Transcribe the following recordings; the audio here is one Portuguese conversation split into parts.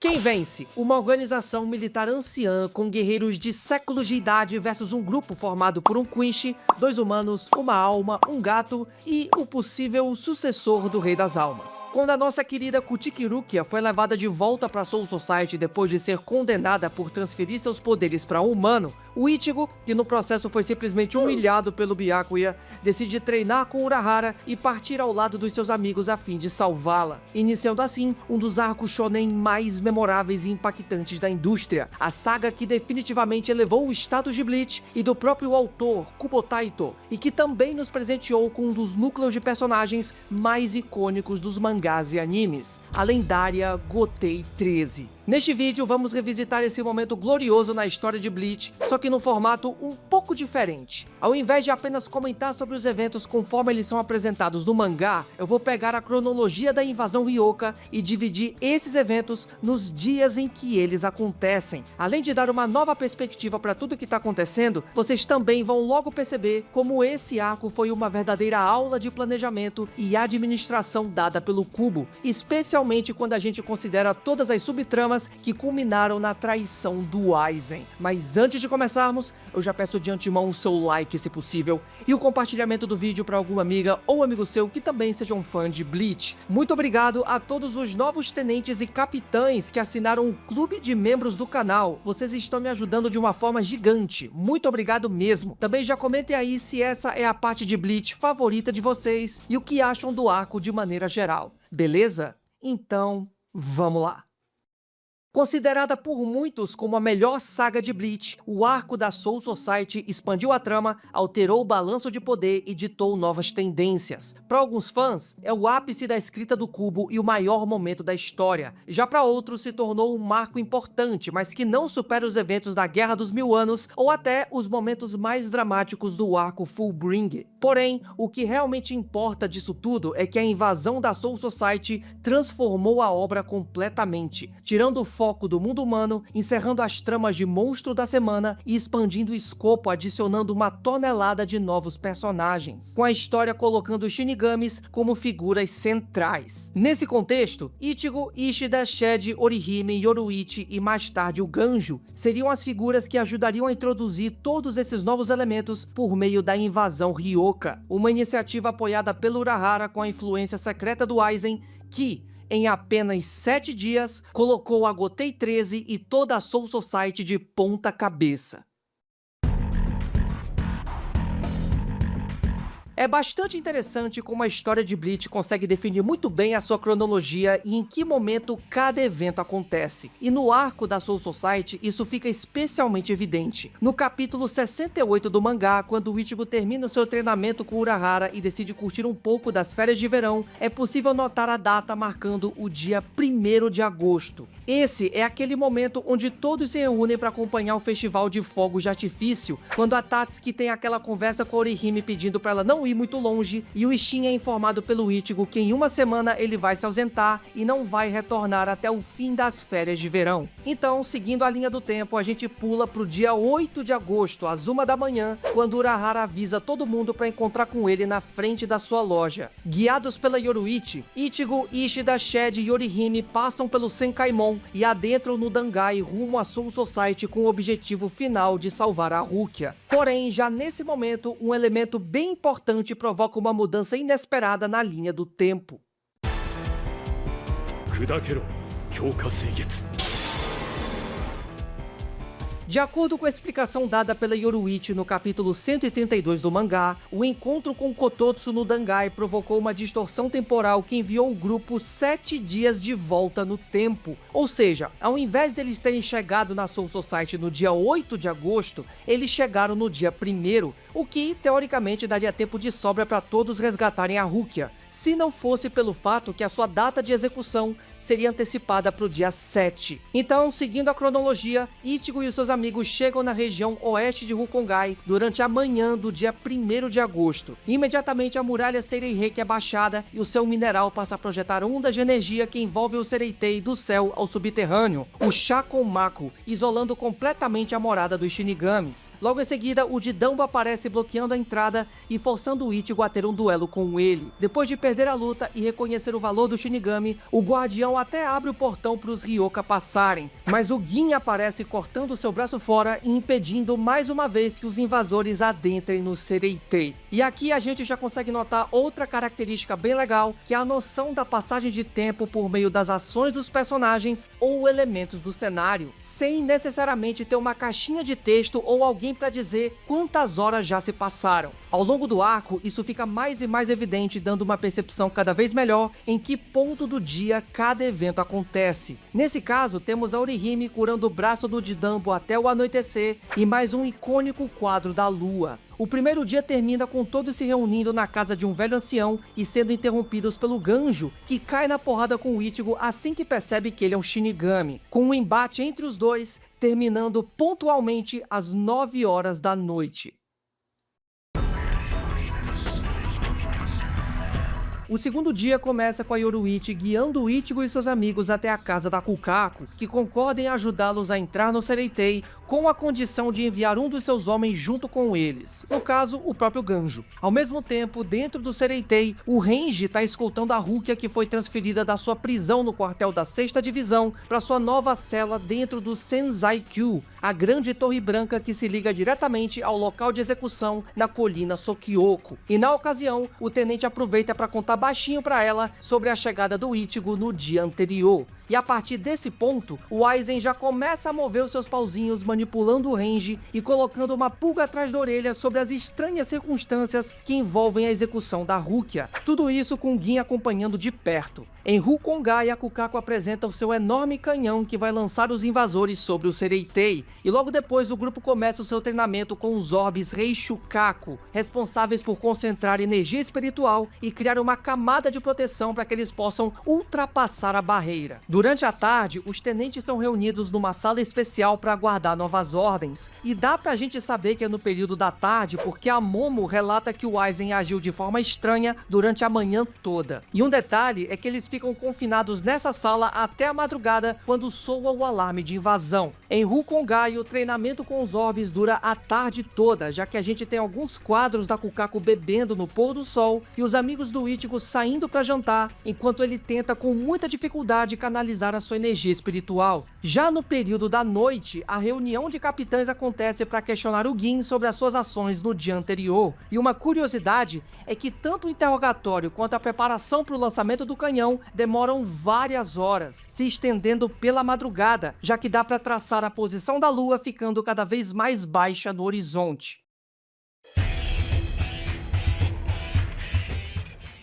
Quem vence? Uma organização militar anciã com guerreiros de séculos de idade versus um grupo formado por um Quinch, 2 humanos, uma alma, um gato e o possível sucessor do Rei das Almas. Quando a nossa querida Kutiki Rukia foi levada de volta para Soul Society depois de ser condenada por transferir seus poderes para um humano, o Ichigo, que no processo foi simplesmente humilhado pelo Byakuya, decide treinar com Urahara e partir ao lado dos seus amigos a fim de salvá-la, iniciando assim um dos arcos shonen mais memoráveis e impactantes da indústria, a saga que definitivamente elevou o status de Bleach e do próprio autor, Kubotaito, e que também nos presenteou com um dos núcleos de personagens mais icônicos dos mangás e animes, a lendária Gotei 13. Neste vídeo vamos revisitar esse momento glorioso na história de Bleach, só que num formato um pouco diferente. Ao invés de apenas comentar sobre os eventos conforme eles são apresentados no mangá, eu vou pegar a cronologia da invasão Ryoka e dividir esses eventos nos dias em que eles acontecem. Além de dar uma nova perspectiva para tudo que está acontecendo, vocês também vão logo perceber como esse arco foi uma verdadeira aula de planejamento e administração dada pelo Kubo, especialmente quando a gente considera todas as subtramas que culminaram na traição do Aizen. Mas antes de começarmos, eu já peço de antemão o seu like se possível e o compartilhamento do vídeo para alguma amiga ou amigo seu que também seja um fã de Bleach. Muito obrigado a todos os novos tenentes e capitães que assinaram o clube de membros do canal. Vocês estão me ajudando de uma forma gigante. Muito obrigado mesmo. Também já comentem aí se essa é a parte de Bleach favorita de vocês e o que acham do arco de maneira geral. Beleza? Então, vamos lá. Considerada por muitos como a melhor saga de Bleach, o arco da Soul Society expandiu a trama, alterou o balanço de poder e ditou novas tendências. Para alguns fãs, é o ápice da escrita do Kubo e o maior momento da história. Já para outros, se tornou um marco importante, mas que não supera os eventos da Guerra dos Mil Anos ou até os momentos mais dramáticos do arco Fullbring. Porém, o que realmente importa disso tudo é que a invasão da Soul Society transformou a obra completamente, tirando o foco do mundo humano, encerrando as tramas de monstro da semana e expandindo o escopo, adicionando uma tonelada de novos personagens, com a história colocando os Shinigamis como figuras centrais. Nesse contexto, Ichigo, Ishida, Shed, Orihime, Yoruichi e mais tarde o Ganjo seriam as figuras que ajudariam a introduzir todos esses novos elementos por meio da invasão Ryoka, uma iniciativa apoiada pelo Urahara com a influência secreta do Aizen que, em apenas 7 dias, colocou a Gotei 13 e toda a Soul Society de ponta cabeça. É bastante interessante como a história de Bleach consegue definir muito bem a sua cronologia e em que momento cada evento acontece. E no arco da Soul Society, isso fica especialmente evidente. No capítulo 68 do mangá, quando o Ichigo termina o seu treinamento com Urahara e decide curtir um pouco das férias de verão, é possível notar a data marcando o dia 1º de agosto. Esse é aquele momento onde todos se reúnem para acompanhar o festival de fogos de artifício, quando a Tatsuki tem aquela conversa com a Orihime pedindo para ela não ir muito longe, e o Ishin é informado pelo Ichigo que em uma semana ele vai se ausentar e não vai retornar até o fim das férias de verão. Então, seguindo a linha do tempo, a gente pula pro dia 8 de agosto, às 1 da manhã, quando Urahara avisa todo mundo para encontrar com ele na frente da sua loja. Guiados pela Yoruichi, Ichigo, Ishida, Shed e Orihime passam pelo Senkaimon e adentram no Dangai rumo à Soul Society com o objetivo final de salvar a Rukia. Porém, já nesse momento, um elemento bem importante provoca uma mudança inesperada na linha do tempo. De acordo com a explicação dada pela Yoruichi no capítulo 132 do mangá, o encontro com Kototsu no Dangai provocou uma distorção temporal que enviou o grupo 7 dias de volta no tempo. Ou seja, ao invés deles terem chegado na Soul Society no dia 8 de agosto, eles chegaram no dia 1º, o que teoricamente daria tempo de sobra para todos resgatarem a Rukia, se não fosse pelo fato que a sua data de execução seria antecipada para o dia 7. Então, seguindo a cronologia, Ichigo e os seus amigos amigos chegam na região oeste de Rukongai durante a manhã do dia 1º de agosto. Imediatamente a muralha Seirei-Reiki é baixada e o seu mineral passa a projetar ondas de energia que envolvem o Sereitei do céu ao subterrâneo, o Shakonmaku, isolando completamente a morada dos Shinigamis. Logo em seguida, o Didambo aparece bloqueando a entrada e forçando o Ichigo a ter um duelo com ele. Depois de perder a luta e reconhecer o valor do Shinigami, o guardião até abre o portão para os Ryoka passarem, mas o Gin aparece cortando seu braço fora e impedindo mais uma vez que os invasores adentrem no Sereitei. E aqui a gente já consegue notar outra característica bem legal, que é a noção da passagem de tempo por meio das ações dos personagens ou elementos do cenário, sem necessariamente ter uma caixinha de texto ou alguém para dizer quantas horas já se passaram. Ao longo do arco, isso fica mais e mais evidente, dando uma percepção cada vez melhor em que ponto do dia cada evento acontece. Nesse caso, temos a Orihime curando o braço do Didambo até o anoitecer e mais um icônico quadro da lua. O primeiro dia termina com todos se reunindo na casa de um velho ancião e sendo interrompidos pelo Ganjo, que cai na porrada com o Ichigo assim que percebe que ele é um Shinigami, com um embate entre os dois, terminando pontualmente às 9 horas da noite. O segundo dia começa com a Yoruichi guiando o Ichigo e seus amigos até a casa da Kukaku, que concordam em ajudá-los a entrar no Sereitei com a condição de enviar um dos seus homens junto com eles, no caso, o próprio Ganjo. Ao mesmo tempo, dentro do Sereitei, o Renji está escoltando a Rukia, que foi transferida da sua prisão no quartel da 6ª Divisão para sua nova cela dentro do Senzai-kyu, a grande torre branca que se liga diretamente ao local de execução na colina Sokyoko. E na ocasião, o tenente aproveita para contar baixinho para ela sobre a chegada do Ichigo no dia anterior. E a partir desse ponto, o Aizen já começa a mover os seus pauzinhos manipulando o Renji e colocando uma pulga atrás da orelha sobre as estranhas circunstâncias que envolvem a execução da Rukia. Tudo isso com o Gin acompanhando de perto. Em Rukongai, a Kukaku apresenta o seu enorme canhão que vai lançar os invasores sobre o Sereitei, e logo depois o grupo começa o seu treinamento com os orbes Reishukaku, responsáveis por concentrar energia espiritual e criar uma camada de proteção para que eles possam ultrapassar a barreira. Durante a tarde, os tenentes são reunidos numa sala especial para aguardar novas ordens, e dá pra gente saber que é no período da tarde porque a Momo relata que o Aizen agiu de forma estranha durante a manhã toda. E um detalhe é que eles ficam confinados nessa sala até a madrugada, quando soa o alarme de invasão. Em Rukongai, o treinamento com os orbes dura a tarde toda, já que a gente tem alguns quadros da Kukaku bebendo no pôr do sol e os amigos do Ichigo saindo para jantar, enquanto ele tenta com muita dificuldade canalizar a sua energia espiritual. Já no período da noite, a reunião de capitães acontece para questionar o Gin sobre as suas ações no dia anterior. E uma curiosidade é que tanto o interrogatório quanto a preparação para o lançamento do canhão demoram várias horas, se estendendo pela madrugada, já que dá para traçar a posição da lua ficando cada vez mais baixa no horizonte.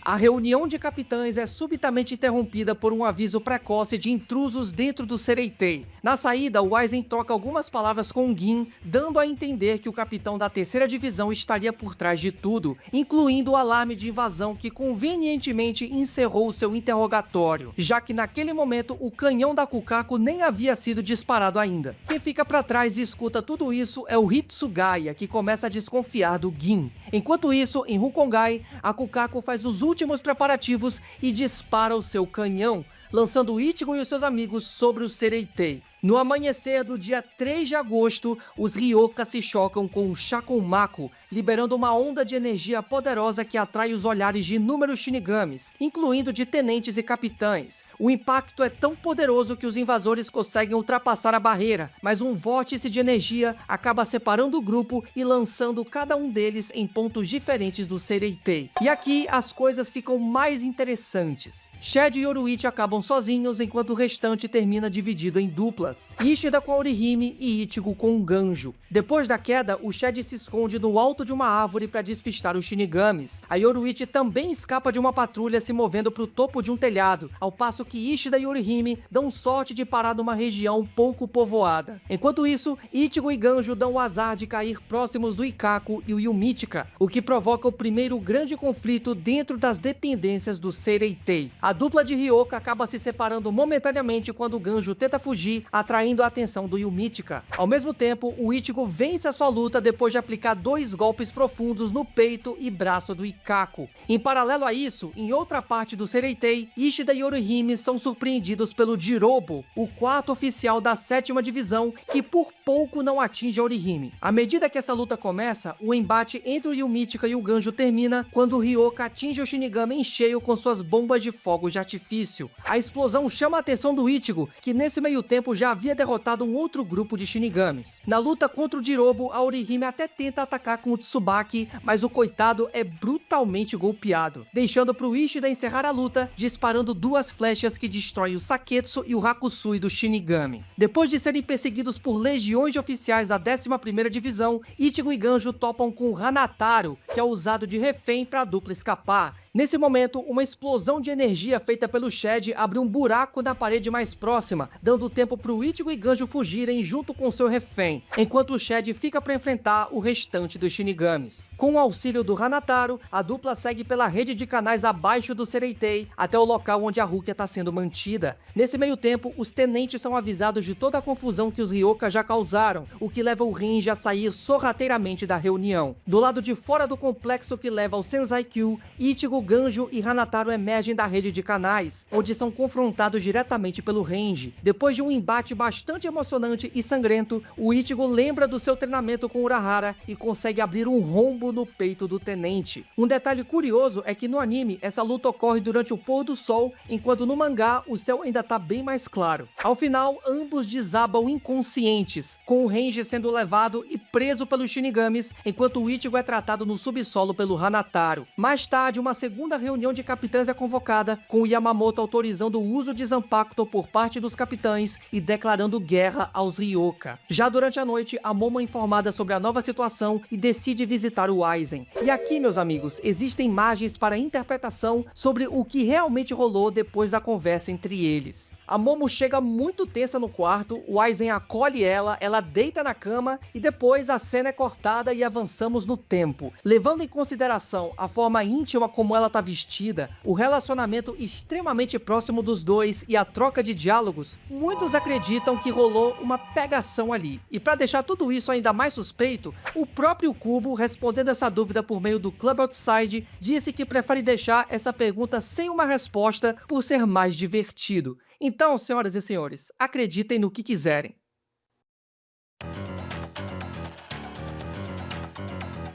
A reunião de capitães é subitamente interrompida por um aviso precoce de intrusos dentro do Sereitei. Na saída, o Aizen troca algumas palavras com o Gin, dando a entender que o capitão da 3ª Divisão estaria por trás de tudo, incluindo o alarme de invasão que convenientemente encerrou seu interrogatório, já que naquele momento o canhão da Kukaku nem havia sido disparado ainda. Quem fica para trás e escuta tudo isso é o Hitsugaya, que começa a desconfiar do Gin. Enquanto isso, em Rukongai, a Kukaku faz os últimos preparativos e dispara o seu canhão, lançando Ichigo e os seus amigos sobre o Sereitei. No amanhecer do dia 3 de agosto, os Ryoka se chocam com o Shakonmaku, liberando uma onda de energia poderosa que atrai os olhares de inúmeros Shinigamis, incluindo de tenentes e capitães. O impacto é tão poderoso que os invasores conseguem ultrapassar a barreira, mas um vórtice de energia acaba separando o grupo e lançando cada um deles em pontos diferentes do Sereitei. E aqui as coisas ficam mais interessantes. Shed e Yoruichi acabam sozinhos, enquanto o restante termina dividido em duplas. Ishida com a Orihime e Ichigo com o Ganjo. Depois da queda, o Shed se esconde no alto de uma árvore para despistar os Shinigamis. A Yoruichi também escapa de uma patrulha se movendo para o topo de um telhado, ao passo que Ishida e Orihime dão sorte de parar numa região pouco povoada. Enquanto isso, Ichigo e Ganjo dão o azar de cair próximos do Ikkaku e o Yumichika, o que provoca o primeiro grande conflito dentro das dependências do Sereitei. A dupla de Ryoka acaba se separando momentaneamente quando o Ganjo tenta fugir atraindo a atenção do Yumítica. Ao mesmo tempo, o Ichigo vence a sua luta depois de aplicar 2 golpes profundos no peito e braço do Ikkaku. Em paralelo a isso, em outra parte do Sereitei, Ishida e Orihime são surpreendidos pelo Jirobo, o 4º oficial da 7ª divisão, que por pouco não atinge a Orihime. À medida que essa luta começa, o embate entre o Yumítica e o Ganjo termina quando o Ryoka atinge o Shinigami em cheio com suas bombas de fogos de artifício. A explosão chama a atenção do Ichigo, que nesse meio tempo já havia derrotado um outro grupo de Shinigamis. Na luta contra o Jirobo, a Orihime até tenta atacar com o Tsubaki, mas o coitado é brutalmente golpeado, deixando pro Ishida encerrar a luta, disparando 2 flechas que destroem o Saketsu e o Hakusui do Shinigami. Depois de serem perseguidos por legiões de oficiais da 11ª divisão, Ichigo e Ganjo topam com o Hanataro, que é usado de refém para a dupla escapar. Nesse momento, uma explosão de energia feita pelo Shed abre um buraco na parede mais próxima, dando tempo pro Ichigo e Ganjo fugirem junto com seu refém, enquanto o Shed fica para enfrentar o restante dos Shinigamis. Com o auxílio do Hanataro, a dupla segue pela rede de canais abaixo do Sereitei até o local onde a Rukia está sendo mantida. Nesse meio tempo, os tenentes são avisados de toda a confusão que os Ryoka já causaram, o que leva o Ringe a sair sorrateiramente da reunião. Do lado de fora do complexo que leva ao Senzai-kyu, Ichigo, Ganjo e Hanataro emergem da rede de canais, onde são confrontados diretamente pelo Ringe. Depois de um embate bastante emocionante e sangrento, o Ichigo lembra do seu treinamento com Urahara e consegue abrir um rombo no peito do tenente. Um detalhe curioso é que no anime essa luta ocorre durante o pôr do sol, enquanto no mangá o céu ainda tá bem mais claro. Ao final, ambos desabam inconscientes, com o Ringe sendo levado e preso pelos Shinigamis, enquanto o Ichigo é tratado no subsolo pelo Hanataro. Mais tarde, uma segunda reunião de capitães é convocada, com o Yamamoto autorizando o uso de Zanpakuto por parte dos capitães e declarando guerra aos Ryoka. Já durante a noite, a Momo é informada sobre a nova situação e decide visitar o Aizen. E aqui, meus amigos, existem margens para interpretação sobre o que realmente rolou depois da conversa entre eles. A Momo chega muito tensa no quarto, o Aizen acolhe ela deita na cama e depois a cena é cortada e avançamos no tempo. Levando em consideração a forma íntima como ela tá vestida, o relacionamento extremamente próximo dos dois e a troca de diálogos, muitos acreditam que rolou uma pegação ali. E para deixar tudo isso ainda mais suspeito, o próprio Kubo, respondendo essa dúvida por meio do Club Outside, disse que prefere deixar essa pergunta sem uma resposta por ser mais divertido. Então, senhoras e senhores, acreditem no que quiserem.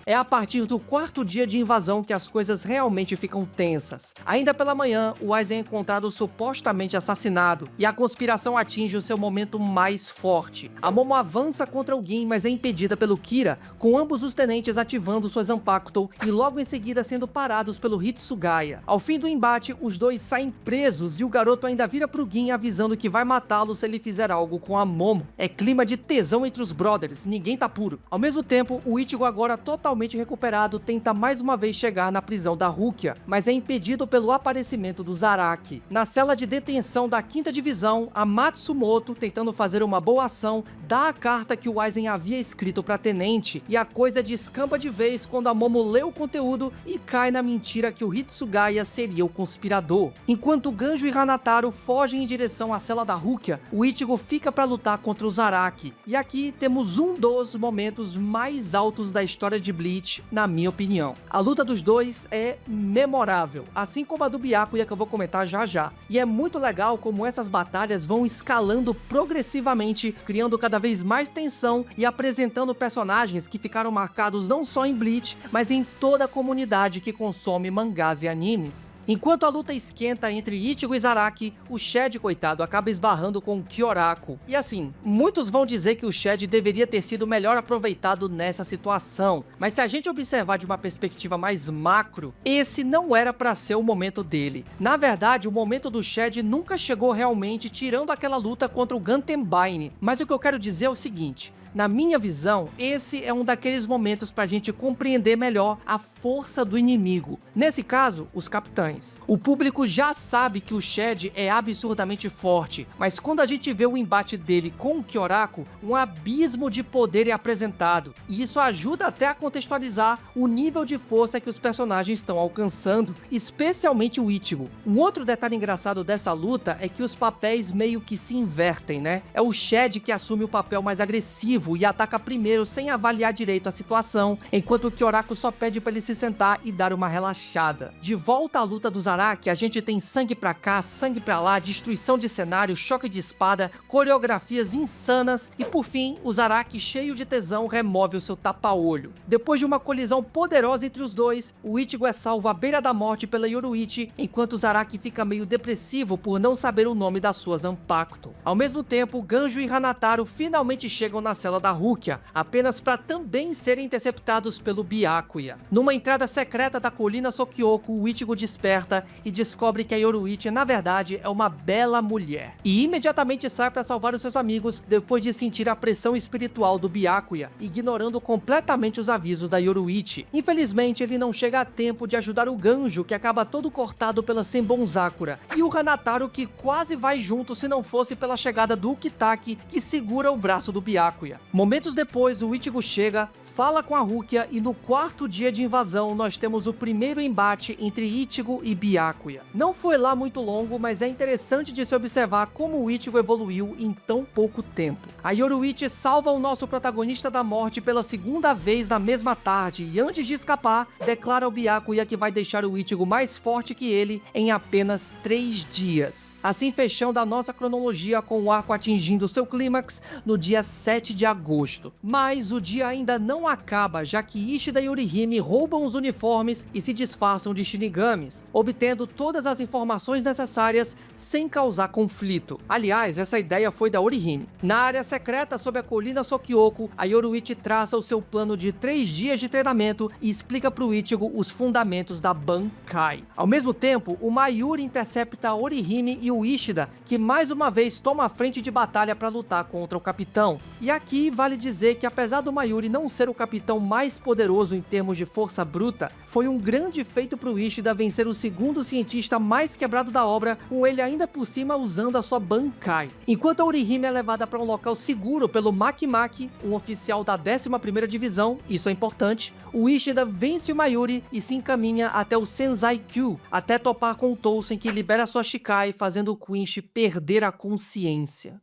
É a partir do 4º dia de invasão que as coisas realmente ficam tensas. Ainda pela manhã, o Aizen é encontrado supostamente assassinado, e a conspiração atinge o seu momento mais forte. A Momo avança contra o Gin, mas é impedida pelo Kira, com ambos os tenentes ativando suas Zanpakuto e logo em seguida sendo parados pelo Hitsugaya. Ao fim do embate, os dois saem presos e o garoto ainda vira pro Gin avisando que vai matá-lo se ele fizer algo com a Momo. É clima de tesão entre os brothers, ninguém tá puro. Ao mesmo tempo, o Ichigo, agora totalmente recuperado, tenta mais uma vez chegar na prisão da Rukia, mas é impedido pelo aparecimento do Zaraki. Na cela de detenção da 5ª divisão, a Matsumoto, tentando fazer uma boa ação, dá a carta que o Aizen havia escrito para tenente, e a coisa descamba de vez quando a Momo lê o conteúdo e cai na mentira que o Hitsugaya seria o conspirador. Enquanto Ganjo e Hanataro fogem em direção à cela da Rukia, o Ichigo fica para lutar contra o Zaraki. E aqui temos um dos momentos mais altos da história de Bleach, na minha opinião. A luta dos dois é memorável, assim como a do Byakuya, que eu vou comentar já já. E é muito legal como essas batalhas vão escalando progressivamente, criando cada vez mais tensão e apresentando personagens que ficaram marcados não só em Bleach, mas em toda a comunidade que consome mangás e animes. Enquanto a luta esquenta entre Ichigo e Zaraki, o Shed, coitado, acaba esbarrando com o Kyoraku. E assim, muitos vão dizer que o Shed deveria ter sido melhor aproveitado nessa situação, mas se a gente observar de uma perspectiva mais macro, esse não era para ser o momento dele. Na verdade, o momento do Shed nunca chegou realmente, tirando aquela luta contra o Gantenbaine. Mas o que eu quero dizer é o seguinte: na minha visão, esse é um daqueles momentos pra gente compreender melhor a força do inimigo. Nesse caso, os capitães. titãs. O público já sabe que o Shed é absurdamente forte, mas quando a gente vê o embate dele com o Kyoraku, um abismo de poder é apresentado, e isso ajuda até a contextualizar o nível de força que os personagens estão alcançando, especialmente o Ichigo. Um outro detalhe engraçado dessa luta é que os papéis meio que se invertem, né? É o Shed que assume o papel mais agressivo e ataca primeiro sem avaliar direito a situação, enquanto o Kyoraku só pede pra ele se sentar e dar uma relaxada. De volta à luta do Zaraki, a gente tem sangue pra cá, sangue pra lá, destruição de cenário, choque de espada, coreografias insanas e por fim, o Zaraki cheio de tesão remove o seu tapa-olho. Depois de uma colisão poderosa entre os dois, o Ichigo é salvo à beira da morte pela Yoruichi, enquanto o Zaraki fica meio depressivo por não saber o nome da sua Zanpakuto. Ao mesmo tempo, Ganjo e Hanataro finalmente chegam na cela da Rukia, apenas para também serem interceptados pelo Byakuya. Numa entrada secreta da colina Sokyoku, o Ichigo desperta e descobre que a Yoruichi na verdade é uma bela mulher. E imediatamente sai para salvar os seus amigos depois de sentir a pressão espiritual do Byakuya, ignorando completamente os avisos da Yoruichi. Infelizmente, ele não chega a tempo de ajudar o Ganjo, que acaba todo cortado pela Senbonzakura, e o Hanataro, que quase vai junto se não fosse pela chegada do Ukitake, que segura o braço do Byakuya. Momentos depois, o Ichigo chega, fala com a Rukia e no quarto dia de invasão nós temos o primeiro embate entre Ichigo e Byakuya. Não foi lá muito longo, mas é interessante de se observar como o Ichigo evoluiu em tão pouco tempo. A Yoruichi salva o nosso protagonista da morte pela segunda vez na mesma tarde e antes de escapar, declara ao Byakuya que vai deixar o Ichigo mais forte que ele em apenas 3 dias. Assim fechando a nossa cronologia com o arco atingindo seu clímax no dia 7 de agosto. Mas o dia ainda não acaba, já que Ishida e Orihime roubam os uniformes e se disfarçam de Shinigamis, obtendo todas as informações necessárias sem causar conflito. Aliás, essa ideia foi da Orihime. Na área secreta sob a colina Sokyoku, a Yoruichi traça o seu plano de 3 dias de treinamento e explica pro Ichigo os fundamentos da Bankai. Ao mesmo tempo, o Mayuri intercepta a Orihime e o Ishida, que mais uma vez toma a frente de batalha para lutar contra o capitão. E aqui vale dizer que apesar do Mayuri não ser o capitão mais poderoso em termos de força bruta, foi um grande feito pro Ishida vencer o segundo cientista mais quebrado da obra, com ele ainda por cima usando a sua Bankai. Enquanto a Orihime é levada para um local seguro pelo Makimaki, um oficial da 11ª Divisão, isso é importante, o Ishida vence o Mayuri e se encaminha até o Senzai Kyu, até topar com o Tousen, que libera sua Shikai, fazendo o Quinch perder a consciência.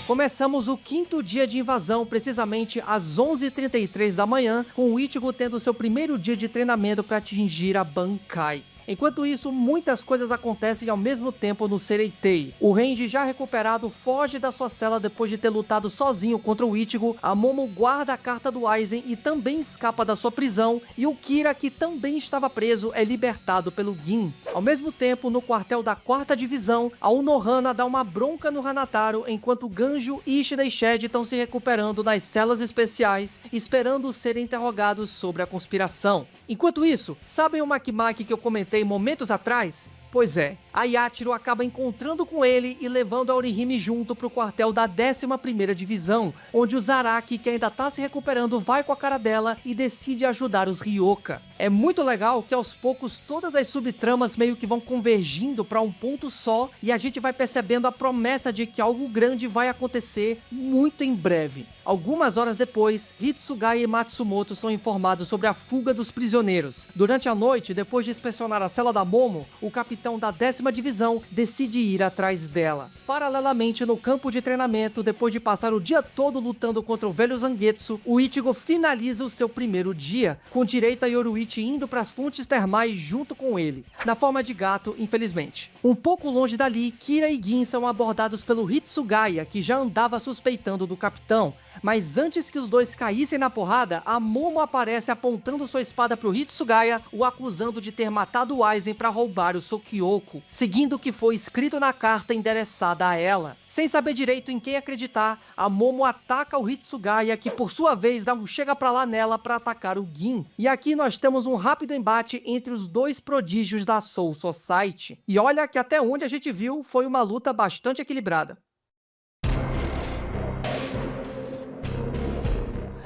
Começamos o 5º dia de invasão, precisamente às 11h33 da manhã, com o Ichigo tendo seu primeiro dia de treinamento para atingir a Bankai. Enquanto isso, muitas coisas acontecem ao mesmo tempo no Sereitei. O Renji, já recuperado, foge da sua cela depois de ter lutado sozinho contra o Ichigo, a Momo guarda a carta do Aizen e também escapa da sua prisão, e o Kira, que também estava preso, é libertado pelo Gin. Ao mesmo tempo, no quartel da 4ª Divisão, a Unohana dá uma bronca no Hanataro, enquanto Ganjo, Ishida e Shed estão se recuperando nas celas especiais, esperando serem interrogados sobre a conspiração. Enquanto isso, sabem o Makimaki que eu comentei momentos atrás? Pois é, a Yatiro acaba encontrando com ele e levando a Orihime junto pro quartel da 11ª Divisão, onde o Zaraki, que ainda tá se recuperando, vai com a cara dela e decide ajudar os Ryoka. É muito legal que aos poucos todas as subtramas meio que vão convergindo para um ponto só e a gente vai percebendo a promessa de que algo grande vai acontecer muito em breve. Algumas horas depois, Hitsugaya e Matsumoto são informados sobre a fuga dos prisioneiros. Durante a noite, depois de inspecionar a cela da Momo, o capitão da 10ª Divisão decide ir atrás dela. Paralelamente, no campo de treinamento, depois de passar o dia todo lutando contra o velho Zangetsu, o Ichigo finaliza o seu primeiro dia, com direito a Yoruichi indo para as fontes termais junto com ele, na forma de gato, infelizmente. Um pouco longe dali, Kira e Gin são abordados pelo Hitsugaya, que já andava suspeitando do capitão, mas antes que os dois caíssem na porrada, a Momo aparece apontando sua espada pro Hitsugaya, o acusando de ter matado o Aizen para roubar o Sokyoku, seguindo o que foi escrito na carta endereçada a ela. Sem saber direito em quem acreditar, a Momo ataca o Hitsugaya, que por sua vez dá um chega pra lá nela para atacar o Gin. E aqui nós temos um rápido embate entre os dois prodígios da Soul Society. E olha que até onde a gente viu foi uma luta bastante equilibrada.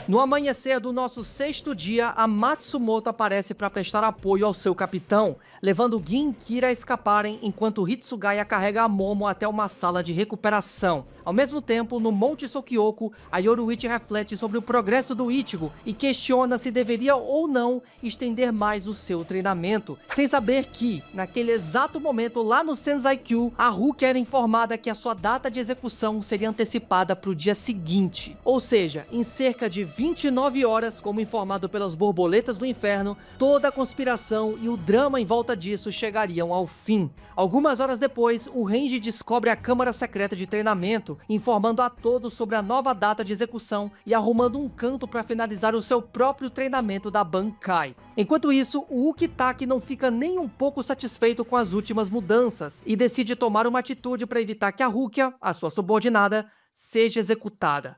No amanhecer do nosso sexto dia, a Matsumoto aparece para prestar apoio ao seu capitão, levando Gin e Kira a escaparem enquanto Hitsugaya carrega a Momo até uma sala de recuperação. Ao mesmo tempo, no Monte Sokyoku, a Yoruichi reflete sobre o progresso do Ichigo e questiona se deveria ou não estender mais o seu treinamento, sem saber que, naquele exato momento lá no Senzai-kyu, a Rukia era informada que a sua data de execução seria antecipada para o dia seguinte. Ou seja, em cerca de 29 horas, como informado pelas borboletas do inferno, toda a conspiração e o drama em volta disso chegariam ao fim. Algumas horas depois, o Renji descobre a câmara secreta de treinamento, informando a todos sobre a nova data de execução e arrumando um canto para finalizar o seu próprio treinamento da Bankai. Enquanto isso, o Ukitake não fica nem um pouco satisfeito com as últimas mudanças e decide tomar uma atitude para evitar que a Rukia, a sua subordinada, seja executada.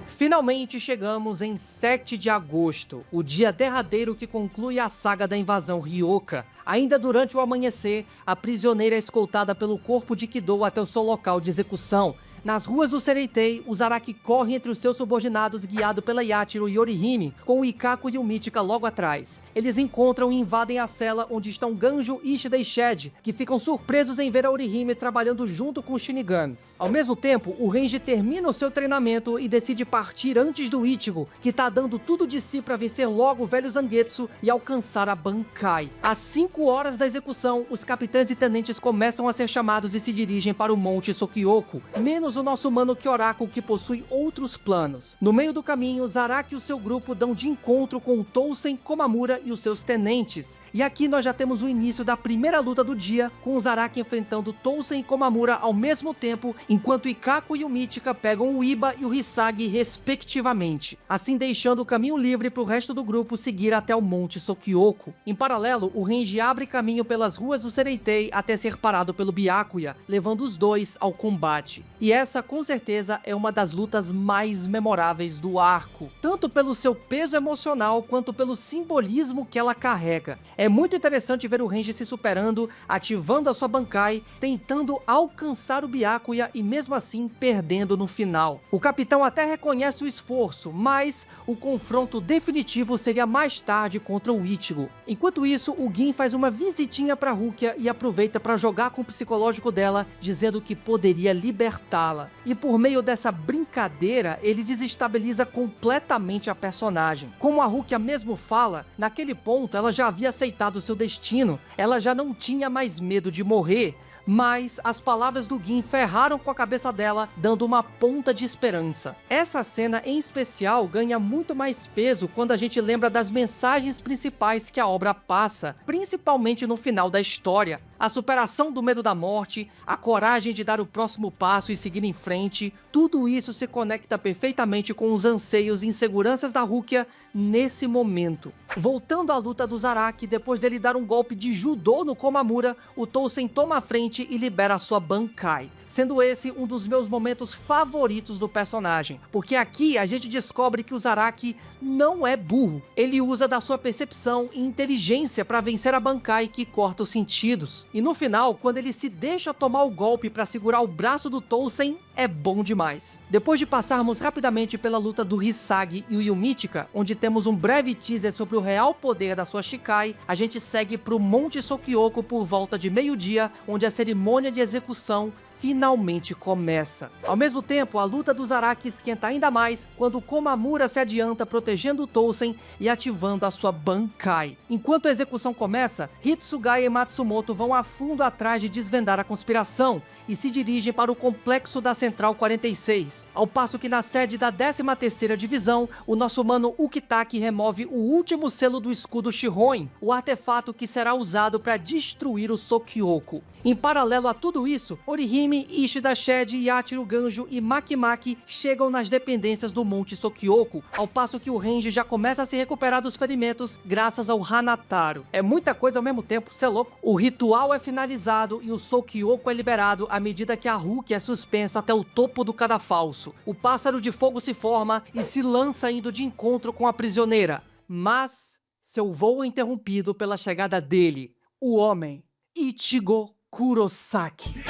Finalmente chegamos em 7 de agosto, o dia derradeiro que conclui a saga da invasão Ryoka. Ainda durante o amanhecer, a prisioneira é escoltada pelo corpo de Kido até o seu local de execução. Nas ruas do Sereitei, o Zaraki corre entre os seus subordinados guiado pela Yachiro e Orihime, com o Ikako e o Mítica logo atrás. Eles encontram e invadem a cela onde estão Ganjo, Ishida e Shed, que ficam surpresos em ver a Orihime trabalhando junto com os Shinigamis. Ao mesmo tempo, o Renji termina o seu treinamento e decide partir antes do Ichigo, que tá dando tudo de si para vencer logo o velho Zangetsu e alcançar a Bankai. Às 5 horas da execução, os capitães e tenentes começam a ser chamados e se dirigem para o Monte Sokyoku, menos o nosso mano Kyoraku, que possui outros planos. No meio do caminho, Zaraki e o seu grupo dão de encontro com Tousen, Komamura e os seus tenentes. E aqui nós já temos o início da primeira luta do dia, com o Zaraki enfrentando Tousen e Komamura ao mesmo tempo, enquanto Ikako e o Mítica pegam o Iba e o Hisagi respectivamente, assim deixando o caminho livre para o resto do grupo seguir até o Monte Sokyoku. Em paralelo, o Renji abre caminho pelas ruas do Sereitei até ser parado pelo Byakuya, levando os dois ao combate. E essa, com certeza, é uma das lutas mais memoráveis do arco, tanto pelo seu peso emocional quanto pelo simbolismo que ela carrega. É muito interessante ver o Renji se superando, ativando a sua Bankai, tentando alcançar o Byakuya e mesmo assim perdendo no final. O capitão até reconhece o esforço, mas o confronto definitivo seria mais tarde contra o Ichigo. Enquanto isso, o Gin faz uma visitinha pra Rukia e aproveita para jogar com o psicológico dela, dizendo que poderia libertá-la. E por meio dessa brincadeira, ele desestabiliza completamente a personagem. Como a Rukia mesmo fala, naquele ponto ela já havia aceitado seu destino, ela já não tinha mais medo de morrer, mas as palavras do Gin ferraram com a cabeça dela, dando uma ponta de esperança. Essa cena em especial ganha muito mais peso quando a gente lembra das mensagens principais que a obra passa, principalmente no final da história. A superação do medo da morte, a coragem de dar o próximo passo e seguir em frente, tudo isso se conecta perfeitamente com os anseios e inseguranças da Rukia nesse momento. Voltando à luta do Zaraki, depois dele dar um golpe de judô no Komamura, o Tousen toma a frente e libera a sua Bankai, sendo esse um dos meus momentos favoritos do personagem, porque aqui a gente descobre que o Zaraki não é burro, ele usa da sua percepção e inteligência para vencer a Bankai que corta os sentidos. E no final, quando ele se deixa tomar o golpe para segurar o braço do Tousen, é bom demais. Depois de passarmos rapidamente pela luta do Hisagi e o Yumichika, onde temos um breve teaser sobre o real poder da sua Shikai, a gente segue para o Monte Sokyoku por volta de meio-dia, onde a cerimônia de execução finalmente começa. Ao mesmo tempo, a luta do Zaraki esquenta ainda mais quando Komamura se adianta protegendo o Tousen e ativando a sua Bankai. Enquanto a execução começa, Hitsugaya e Matsumoto vão a fundo atrás de desvendar a conspiração e se dirigem para o complexo da Central 46, ao passo que na sede da 13ª Divisão, o nosso mano Ukitake remove o último selo do escudo Shihoin, o artefato que será usado para destruir o Sokyoku. Em paralelo a tudo isso, Orihime, Ishida, Shed, Yachiro, Ganjo e Makimaki chegam nas dependências do Monte Sokyoku, ao passo que o Renji já começa a se recuperar dos ferimentos graças ao Hanataro. É muita coisa ao mesmo tempo, cê é louco. O ritual é finalizado e o Sokyoku é liberado à medida que a Rukia é suspensa até o topo do cadafalso. O pássaro de fogo se forma e se lança indo de encontro com a prisioneira. Mas seu voo é interrompido pela chegada dele, o homem, Ichigo Kurosaki.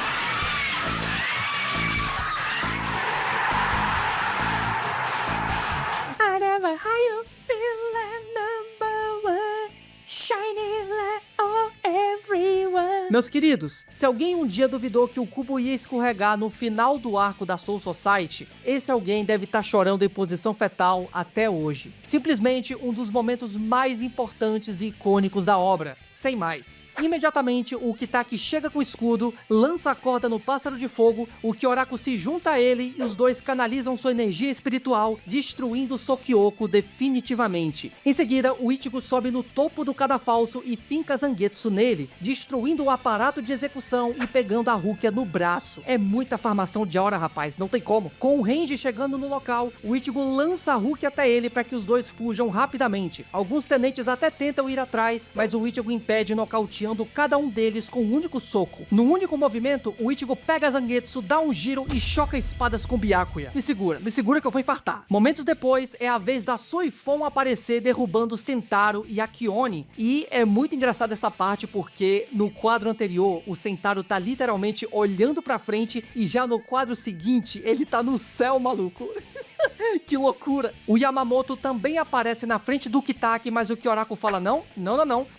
Shiny light on everyone. Meus queridos, se alguém um dia duvidou que o cubo ia escorregar no final do arco da Soul Society, esse alguém deve estar chorando em posição fetal até hoje. Simplesmente um dos momentos mais importantes e icônicos da obra, sem mais. Imediatamente, o Kitaki chega com o escudo, lança a corda no Pássaro de Fogo, o Kyoraku se junta a ele e os dois canalizam sua energia espiritual, destruindo Sokyoko definitivamente. Em seguida, o Ichigo sobe no topo do cadafalso e finca Zangetsu nele, destruindo o aparato de execução e pegando a Rukia no braço. É muita farmação de aura, rapaz, não tem como. Com o Renji chegando no local, o Ichigo lança a Rukia até ele para que os dois fujam rapidamente. Alguns tenentes até tentam ir atrás, mas o Ichigo impede, nocauteando cada um deles com um único soco. No único movimento, o Ichigo pega Zangetsu, dá um giro e choca espadas com Byakuya. Me segura que eu vou infartar. Momentos depois, é a vez da Soifon aparecer derrubando Sentaro e Akione. E é muito engraçado essa parte porque no quadro anterior, o Sentaro tá literalmente olhando pra frente e já no quadro seguinte, ele tá no céu, maluco. Que loucura! O Yamamoto também aparece na frente do Kitaki, mas o Kyoraku fala não,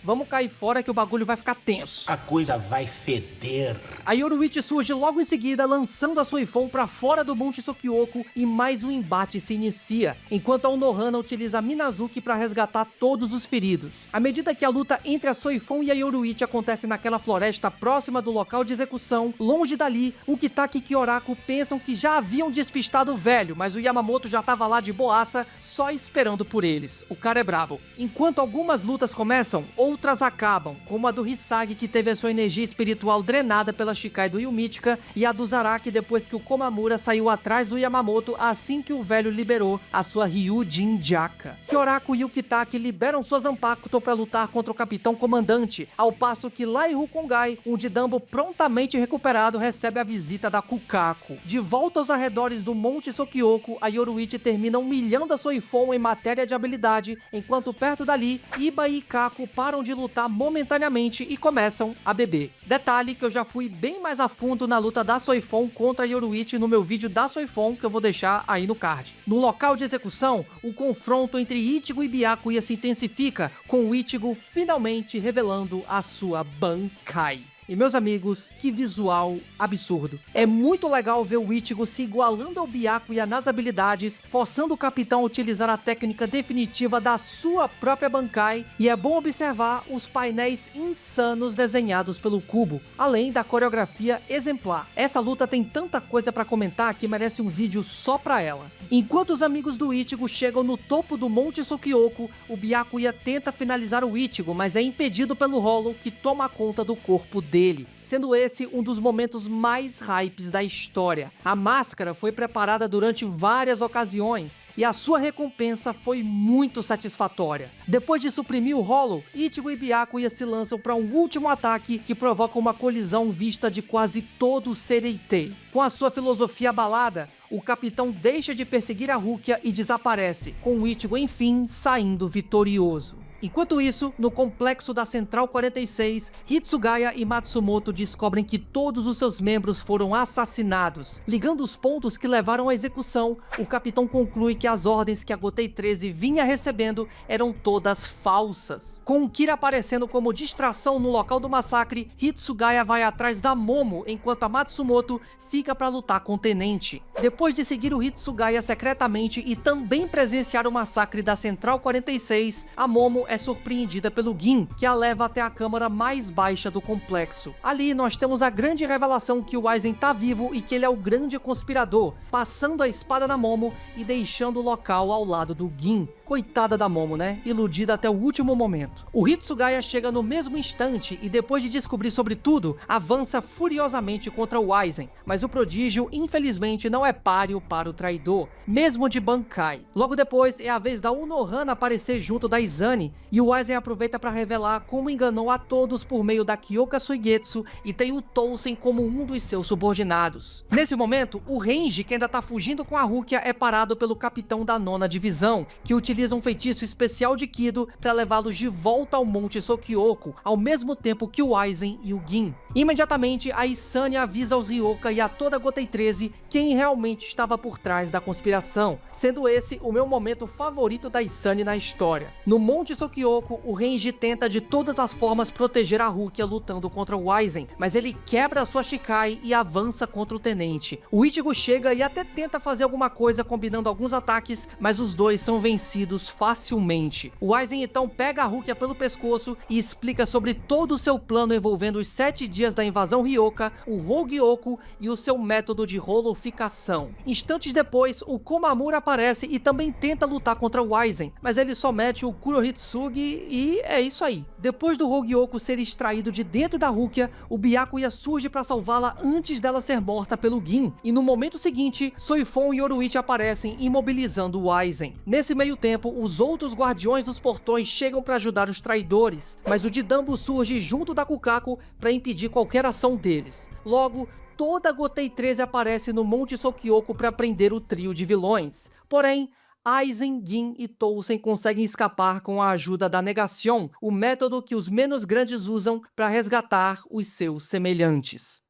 vamos cair fora que o bagulho vai ficar tenso. A coisa vai feder. A Yoruichi surge logo em seguida, lançando a Soifon pra fora do Monte Sokyoko e mais um embate se inicia, enquanto a Unohana utiliza a Minazuki pra resgatar todos os feridos. À medida que a luta entre a Soifon e a Yoruichi acontece naquela floresta próxima do local de execução, longe dali, o Kitaki e Kyoraku pensam que já haviam despistado o velho, mas o Yamamoto já tava lá de boaça, só esperando por eles. O cara é brabo. Enquanto algumas lutas começam, outras acabam, como a do Hisagi, que teve a sua energia espiritual drenada pela Shikai do Yumichika, e a do Zaraki depois que o Komamura saiu atrás do Yamamoto assim que o velho liberou a sua Ryujin Jaka. Kyoraku e o Kitaki liberam suas Zanpakuto para lutar contra o Capitão Comandante, ao passo que lá em Rukongai, um Didambo prontamente recuperado recebe a visita da Kukaku. De volta aos arredores do Monte Sokyoko, a Yoruichi termina humilhando a Soifon em matéria de habilidade, enquanto perto dali, Iba e Kaku param de lutar momentaneamente e começam a beber. Detalhe que eu já fui bem mais a fundo na luta da Soifon contra a Yoruichi no meu vídeo da Soifon, que eu vou deixar aí no card. No local de execução, o confronto entre Ichigo e Byakuya se intensifica, com o Ichigo finalmente revelando a sua Bankai. E meus amigos, que visual absurdo. É muito legal ver o Ichigo se igualando ao Byakuya nas habilidades, forçando o capitão a utilizar a técnica definitiva da sua própria Bankai, e é bom observar os painéis insanos desenhados pelo Kubo, além da coreografia exemplar. Essa luta tem tanta coisa pra comentar que merece um vídeo só pra ela. Enquanto os amigos do Ichigo chegam no topo do Monte Sokyoko, o Byakuya tenta finalizar o Ichigo, mas é impedido pelo Hollow, que toma conta do corpo dele, sendo esse um dos momentos mais hypes da história. A máscara foi preparada durante várias ocasiões e a sua recompensa foi muito satisfatória. Depois de suprimir o Hollow, Ichigo e Byakuya se lançam para um último ataque que provoca uma colisão vista de quase todo o Sereitei. Com a sua filosofia abalada, o capitão deixa de perseguir a Rukia e desaparece, com o Ichigo enfim saindo vitorioso. Enquanto isso, no complexo da Central 46, Hitsugaya e Matsumoto descobrem que todos os seus membros foram assassinados. Ligando os pontos que levaram à execução, o capitão conclui que as ordens que a Gotei 13 vinha recebendo eram todas falsas. Com o Kira aparecendo como distração no local do massacre, Hitsugaya vai atrás da Momo, enquanto a Matsumoto fica para lutar com o tenente. Depois de seguir o Hitsugaya secretamente e também presenciar o massacre da Central 46, a Momo é surpreendida pelo Gin, que a leva até a câmara mais baixa do complexo. Ali nós temos a grande revelação que o Aizen tá vivo e que ele é o grande conspirador, passando a espada na Momo e deixando o local ao lado do Gin. Coitada da Momo, né? Iludida até o último momento. O Hitsugaya chega no mesmo instante e depois de descobrir sobre tudo, avança furiosamente contra o Aizen, mas o prodígio infelizmente não é páreo para o traidor, mesmo de Bankai. Logo depois é a vez da Unohana aparecer junto da Izane, e o Aizen aproveita para revelar como enganou a todos por meio da Kyoka Suigetsu e tem o Tousen como um dos seus subordinados. Nesse momento, o Renji, que ainda tá fugindo com a Rukia, é parado pelo capitão da 9ª divisão, que utiliza um feitiço especial de Kido para levá-los de volta ao Monte Sokyoko, ao mesmo tempo que o Aizen e o Gin. Imediatamente, a Isane avisa aos Ryoka e a toda a Gotei 13 quem realmente estava por trás da conspiração, sendo esse o meu momento favorito da Isane na história. No Monte Sokyoko, Kyoko, o Renji tenta de todas as formas proteger a Rukia lutando contra o Aizen, mas ele quebra a sua Shikai e avança contra o tenente. O Ichigo chega e até tenta fazer alguma coisa combinando alguns ataques, mas os dois são vencidos facilmente. O Aizen então pega a Rukia pelo pescoço e explica sobre todo o seu plano envolvendo os 7 dias da invasão Ryoka, o Hogyoku e o seu método de holoficação. Instantes depois, o Komamura aparece e também tenta lutar contra o Aizen, mas ele só mete o Kurohitsugi e é isso aí. Depois do Hogyoku ser extraído de dentro da Rukia, o Byakuya surge para salvá-la antes dela ser morta pelo Gin, e no momento seguinte, Soifon e Yoruichi aparecem imobilizando o Aizen. Nesse meio tempo, os outros guardiões dos portões chegam para ajudar os traidores, mas o Didambo surge junto da Kukaku para impedir qualquer ação deles. Logo, toda a Gotei 13 aparece no Monte Sokyoko para prender o trio de vilões. Porém, Aizen, Gin e Tousen conseguem escapar com a ajuda da Negacion, o método que os menos grandes usam para resgatar os seus semelhantes.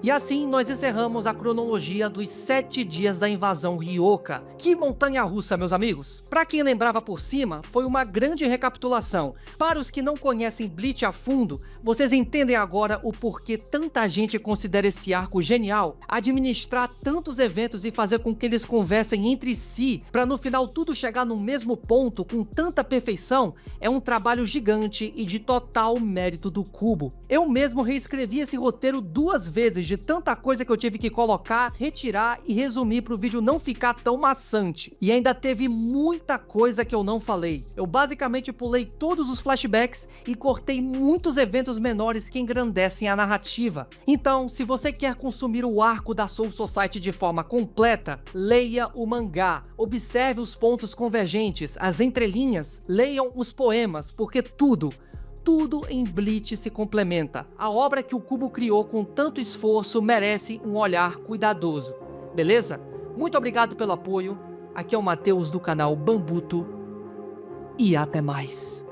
E assim nós encerramos a cronologia dos 7 dias da invasão Ryoka. Que montanha-russa, meus amigos! Para quem lembrava por cima, foi uma grande recapitulação. Para os que não conhecem Bleach a fundo, vocês entendem agora o porquê tanta gente considera esse arco genial. Administrar tantos eventos e fazer com que eles conversem entre si, para no final tudo chegar no mesmo ponto com tanta perfeição, é um trabalho gigante e de total mérito do Kubo. Eu mesmo reescrevi esse roteiro 2 vezes de tanta coisa que eu tive que colocar, retirar e resumir para o vídeo não ficar tão maçante. E ainda teve muita coisa que eu não falei. Eu basicamente pulei todos os flashbacks e cortei muitos eventos menores que engrandecem a narrativa. Então, se você quer consumir o arco da Soul Society de forma completa, leia o mangá, observe os pontos convergentes, as entrelinhas, leiam os poemas, porque tudo em Bleach se complementa. A obra que o Kubo criou com tanto esforço merece um olhar cuidadoso. Beleza? Muito obrigado pelo apoio. Aqui é o Matheus do canal Bambuto. E até mais.